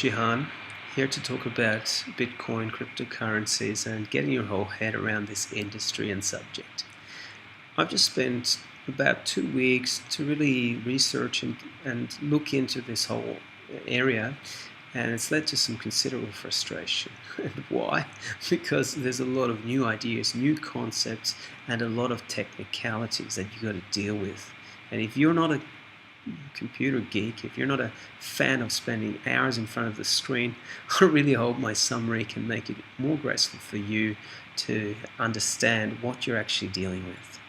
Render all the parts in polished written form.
Jihan, here to talk about Bitcoin, cryptocurrencies, and getting your whole head around this industry and subject. I've just spent about 2 weeks to really research and look into this whole area, and it's led to some considerable frustration. And why? Because there's a lot of new ideas, new concepts, and a lot of technicalities that you got to deal with. And if you're not a computer geek, if you're not a fan of spending hours in front of the screen, I really hope my summary can make it more graceful for you to understand what you're actually dealing with.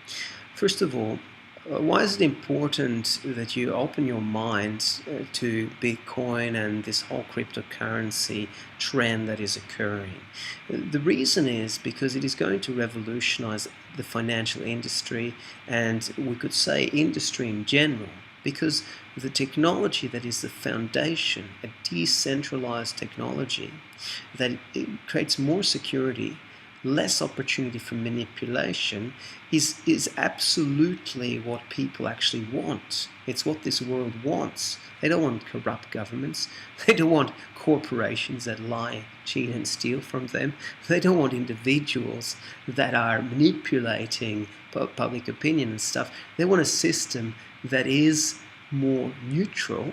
First of all, why is it important that you open your mind to Bitcoin and this whole cryptocurrency trend that is occurring? The reason is because it is going to revolutionize the financial industry, and we could say industry in general, because the technology that is the foundation, a decentralized technology that it creates more security, less opportunity for manipulation, is absolutely what people actually want. It's what this world wants. They don't want corrupt governments. They don't want corporations that lie, cheat, and steal from them. They don't want individuals that are manipulating public opinion and stuff. They want a system that is more neutral,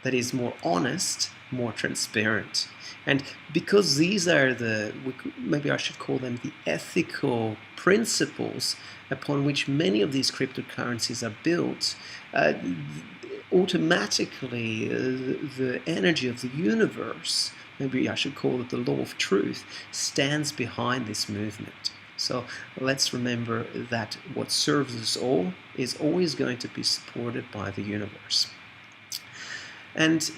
that is more honest, more transparent. And because these are maybe I should call them the ethical principles upon which many of these cryptocurrencies are built, automatically the energy of the universe, maybe I should call it the law of truth, stands behind this movement. So let's remember that what serves us all is always going to be supported by the universe. And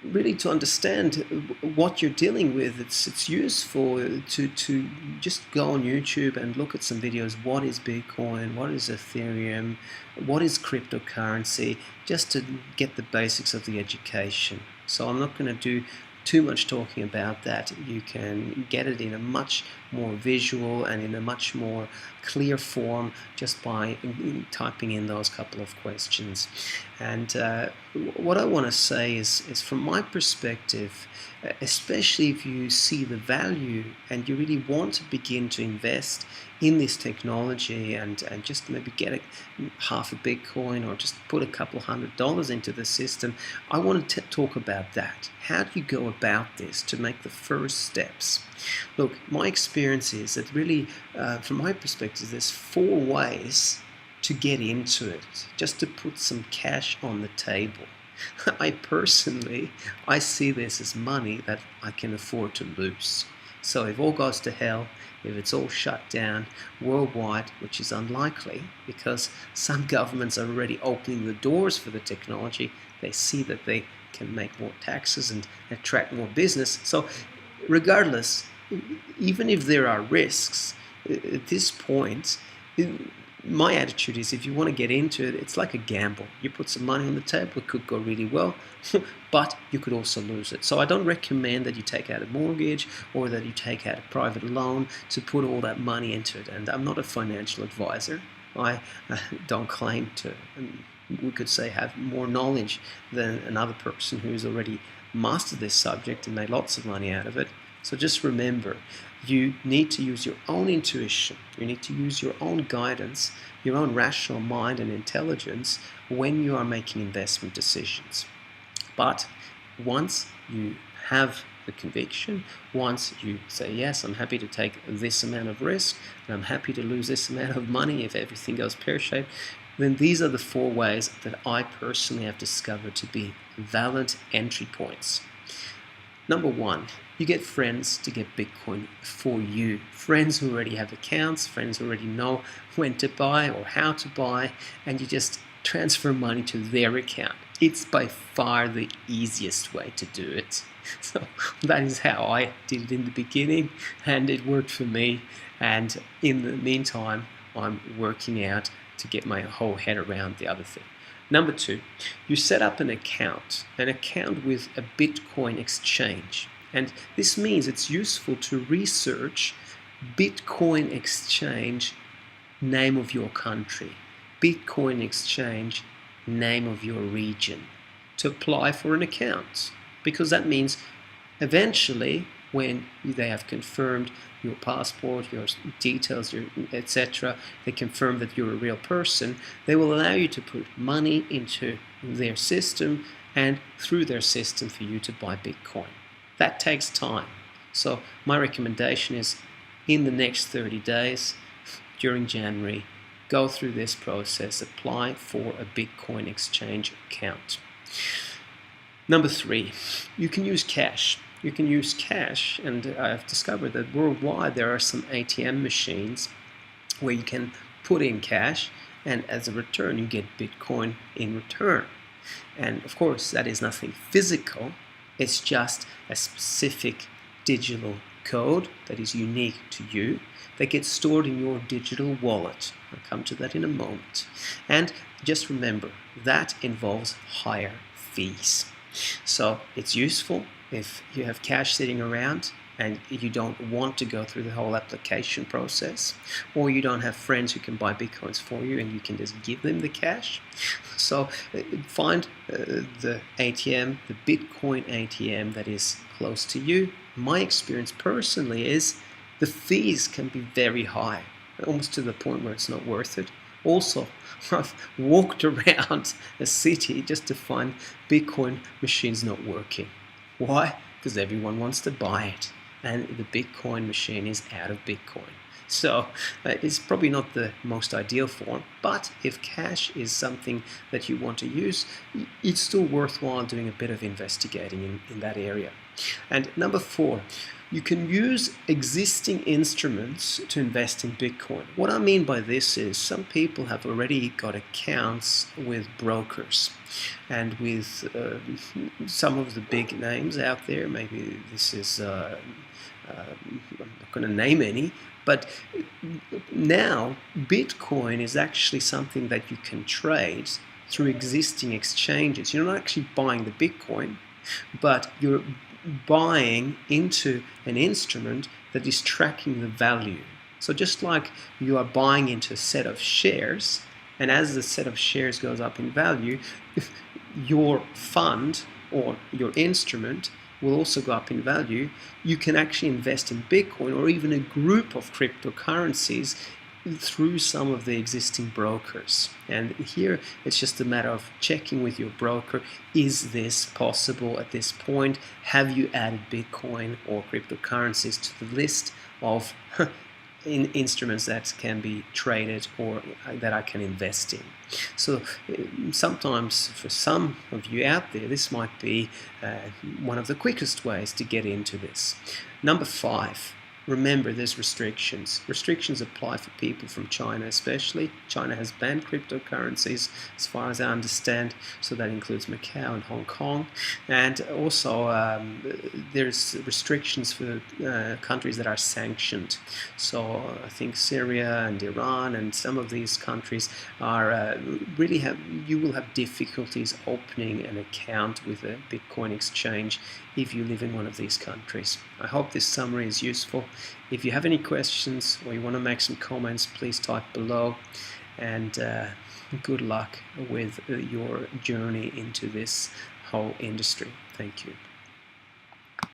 really, to understand what you're dealing with, it's useful to just go on YouTube and look at some videos. What is Bitcoin? What is Ethereum? What is cryptocurrency? Just to get the basics of the education. So I'm not going to do too much talking about that. You can get it in a much more visual and in a much more clear form just by typing in those couple of questions. And what I want to say is from my perspective, especially if you see the value and you really want to begin to invest in this technology and just maybe get half a Bitcoin or just put a couple $100 into the system, I want to talk about that. How do you go about this to make the first steps? Look, my experience is that really, from my perspective, there's 4 ways to get into it, just to put some cash on the table. I see this as money that I can afford to lose. So if all goes to hell, if it's all shut down worldwide, which is unlikely because some governments are already opening the doors for the technology, they see that they can make more taxes and attract more business. So regardless, even if there are risks, at this point, my attitude is if you want to get into it, it's like a gamble. You put some money on the table, it could go really well, but you could also lose it. So I don't recommend that you take out a mortgage or that you take out a private loan to put all that money into it. And I'm not a financial advisor. I don't claim to, we could say, have more knowledge than another person who's already mastered this subject and made lots of money out of it. So just remember, you need to use your own intuition, you need to use your own guidance, your own rational mind and intelligence when you are making investment decisions. But once you have the conviction, once you say, yes, I'm happy to take this amount of risk, and I'm happy to lose this amount of money if everything goes pear-shaped, then these are the 4 ways that I personally have discovered to be valid entry points. Number 1, you get friends to get Bitcoin for you. Friends who already have accounts, friends who already know when to buy or how to buy, and you just transfer money to their account. It's by far the easiest way to do it. So that is how I did it in the beginning, and it worked for me. And in the meantime, I'm working out to get my whole head around the other thing. Number 2, you set up an account with a Bitcoin exchange. And this means it's useful to research Bitcoin exchange, name of your country, Bitcoin exchange, name of your region, to apply for an account. because that means eventually, when they have confirmed your passport, your details, your etc., they confirm that you're a real person, they will allow you to put money into their system and through their system for you to buy Bitcoin. That takes time. So my recommendation is in the next 30 days, during January, go through this process, apply for a Bitcoin exchange account. Number 3, you can use cash. You can use cash, and I've discovered that worldwide there are some ATM machines where you can put in cash, and as a return you get Bitcoin in return. And of course that is nothing physical, it's just a specific digital code that is unique to you that gets stored in your digital wallet. I'll come to that in a moment. And just remember, that involves higher fees. So it's useful if you have cash sitting around and you don't want to go through the whole application process, or you don't have friends who can buy Bitcoins for you and you can just give them the cash. So find the ATM, the Bitcoin ATM that is close to you. My experience personally is the fees can be very high, almost to the point where it's not worth it. Also, I've walked around a city just to find Bitcoin machines not working. Why? Because everyone wants to buy it, and the Bitcoin machine is out of Bitcoin. So it's probably not the most ideal form, but if cash is something that you want to use, it's still worthwhile doing a bit of investigating in that area. And number 4, you can use existing instruments to invest in Bitcoin. What I mean by this is some people have already got accounts with brokers and with some of the big names out there. Maybe this is, I'm not going to name any, but now Bitcoin is actually something that you can trade through existing exchanges. You're not actually buying the Bitcoin, but you're buying into an instrument that is tracking the value. So just like you are buying into a set of shares, and as the set of shares goes up in value, your fund or your instrument will also go up in value. You can actually invest in Bitcoin or even a group of cryptocurrencies through some of the existing brokers. And here it's just a matter of checking with your broker, is this possible at this point? Have you added Bitcoin or cryptocurrencies to the list of instruments that can be traded or that I can invest in? So sometimes for some of you out there, this might be one of the quickest ways to get into this. Number 5, remember there's restrictions. Restrictions apply for people from China especially. China has banned cryptocurrencies as far as I understand, so that includes Macau and Hong Kong. And also there's restrictions for countries that are sanctioned. So I think Syria and Iran and some of these countries are you will have difficulties opening an account with a Bitcoin exchange if you live in one of these countries. I hope this summary is useful. If you have any questions or you want to make some comments, please type below, and good luck with your journey into this whole industry. Thank you.